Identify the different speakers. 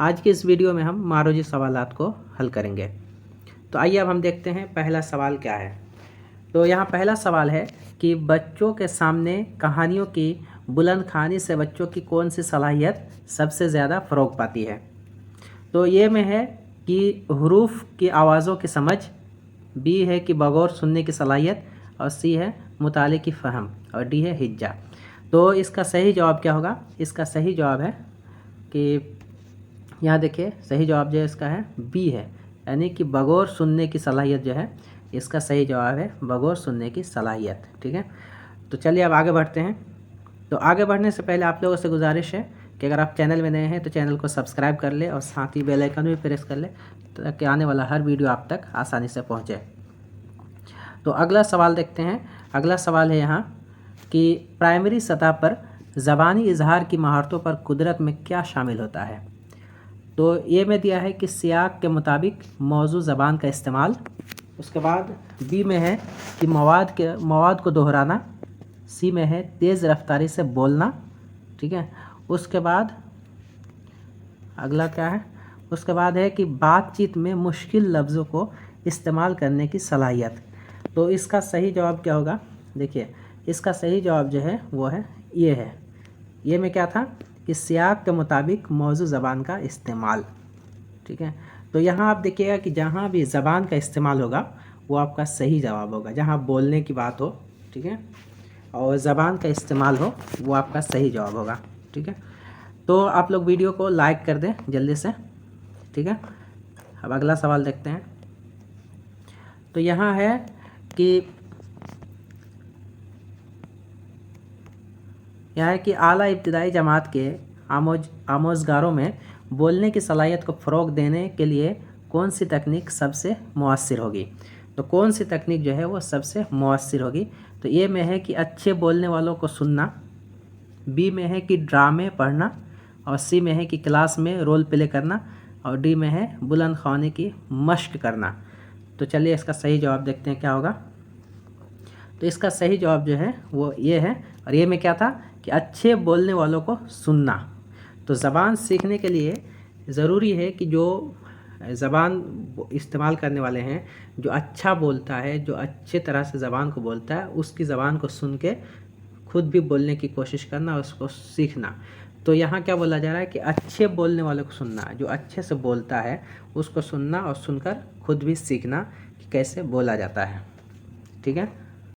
Speaker 1: आज की इस वीडियो में हम मारोजी सवालात को हल करेंगे। तो आइए अब हम देखते हैं पहला सवाल क्या है। तो यहाँ पहला सवाल है कि बच्चों के सामने कहानियों की बुलंद कहानी से बच्चों की कौन सी सलाहियत सबसे ज़्यादा फ़रोग पाती है। तो ये में है कि हरूफ की आवाज़ों की समझ, बी है कि बगौर सुनने की सलाहियत, और सी है मुताले की फ़हम, और डी है हिज्जा। तो इसका सही जवाब क्या होगा? इसका सही जवाब है कि यहाँ देखिए, सही जवाब जो है इसका है बी है, यानी कि बगौर सुनने की सलाहियत जो है इसका सही जवाब है बगौर सुनने की सलाहियत। ठीक है, तो चलिए अब आगे बढ़ते हैं। तो आगे बढ़ने से पहले आप लोगों से गुजारिश है कि अगर आप चैनल में नए हैं तो चैनल को सब्सक्राइब कर ले और साथ ही बेल आइकन भी प्रेस कर ले ताकि आने वाला हर वीडियो आप तक आसानी से पहुंचे। तो अगला सवाल देखते हैं। अगला सवाल है यहाँ कि प्राइमरी सतह पर ज़बानी इजहार की महारतों पर कुदरत में क्या शामिल होता है। तो ये में दिया है कि सियाक के मुताबिक मौजू ज़बान का इस्तेमाल, उसके बाद बी में है कि मवाद को दोहराना, सी में है तेज़ रफ्तारी से बोलना। ठीक है, उसके बाद अगला क्या है, उसके बाद है कि बातचीत में मुश्किल लफ्ज़ों को इस्तेमाल करने की सलाहियत। तो इसका सही जवाब क्या होगा? देखिए, इसका सही जवाब जो है वो है ये है, ये में क्या था कि सियाक के मुताबिक मौजू ज़बान का इस्तेमाल। ठीक है, तो यहाँ आप देखिएगा कि जहाँ भी ज़बान का इस्तेमाल होगा वो आपका सही जवाब होगा। जहाँ बोलने की बात हो, ठीक है, और ज़बान का इस्तेमाल हो वो आपका सही जवाब होगा। ठीक है, तो आप लोग वीडियो को लाइक कर दें जल्दी से। ठीक है, अब अगला सवाल देखते हैं। तो यहाँ है कि आला इब्तिदाई जमात के आमोज़गारों में बोलने की सलाहियत को फ़रोग़ देने के लिए कौन सी तकनीक सबसे मुअस्सिर होगी। तो कौन सी तकनीक जो है वो सबसे मुअस्सिर होगी? तो ए में है कि अच्छे बोलने वालों को सुनना, बी में है कि ड्रामे पढ़ना, और सी में है कि क्लास में रोल प्ले करना, और डी में है बुलंद ख़वानी की मश्क करना। तो चलिए इसका सही जवाब देखते हैं क्या होगा। तो इसका सही जवाब जो है वो ये है, और ये में क्या था कि अच्छे बोलने वालों को सुनना। तो ज़बान सीखने के लिए ज़रूरी है कि जो ज़बान इस्तेमाल करने वाले हैं, जो अच्छा बोलता है, जो अच्छे तरह से ज़बान को बोलता है, उसकी ज़बान को सुन के खुद भी बोलने की कोशिश करना, उसको सीखना। तो यहाँ क्या बोला जा रहा है कि अच्छे बोलने वालों को सुनना, जो अच्छे से बोलता है उसको सुनना और सुनकर खुद भी सीखना कि कैसे बोला जाता है। ठीक है।